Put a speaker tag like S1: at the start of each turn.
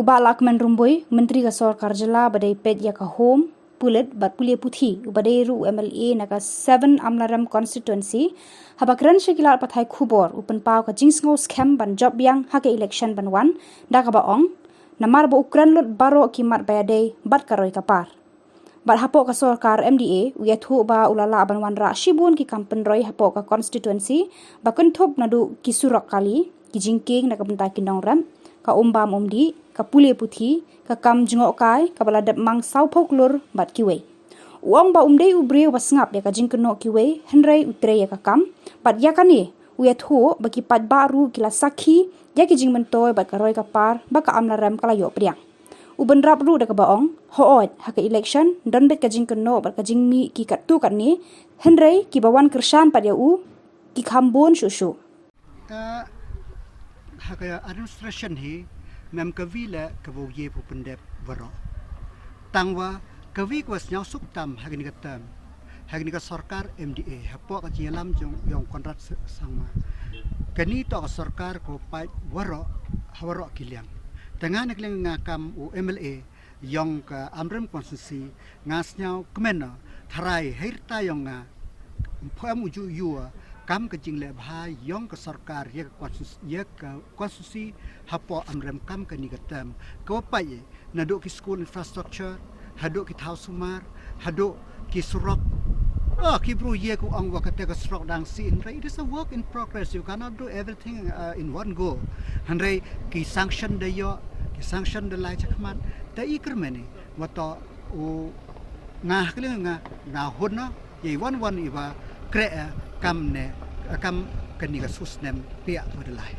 S1: Uba Lahkmen Rymbui, Menteri ka Sarkar Jela badai pet ya ka home, pulit bat pulia puthi, ubadai ru MLA naka 7 Amlaram constituency, habakran syakilat pathai khubor, upen pau ka jingsngo Skhem ban job yang hake election ban wan, da ka baong, namar ba ukran lot baro kimat bayadai bat karoi kapar. Bat hapok ka Sarkar MDA, uyathu ba ulala ban wan ra shibun ki kampen roi hapok ka constituency, bakun thop nadu ki surak kali, ki jingking naka bentai kinong ram, ka umbam umdi, ka pule puthi, ka kam jengok kai, ka baladap mang sau poklur bat kiwe. Uang ba umdei ubre was ngap ya ka jingkenok kiwe, henrai utre ya ka kam, bat ya kani, uyat ho bagi pat baru kila sakhi, ya ki jing mentoy bat karoi kapar, baka amlaram kalayo priang. Uben rap ru da ka baong, hoot haka election, dan bet ka jingkenok bat ka jingmi ki kat tu kat ni, henrai ki bawan kersan pat ya u, ki khambon susu.
S2: Haka administration hi mem kavila kavoye pupendep varo tangwa kavi was nyau suktam hagni katam hagni ka sarkar MDA hapo ka jilam jong kontrat sama kani to ka sarkar ko pai varo hawaro kiliang tangan kleng ngakam u MLA yong ka amrem konstitusi ngas nyau kemena tharai hirta yong nga pham uju yua kam ke jingle bhai yong ke sarkar ye konstitusi hapo amrem kam ke nigatam ko pai naduk ki school infrastructure haduk ki thau sumar haduk ki surok ki bro ye ku angwa ka te ka surok dang si in it is a work in progress. You cannot do everything in one go hanre ki sanction de yo ki sanction de lai chakman ta ikrmeni wato u nga kling nga honna ye wan iwa kre kam ne kam kaniga susnem pia wadalai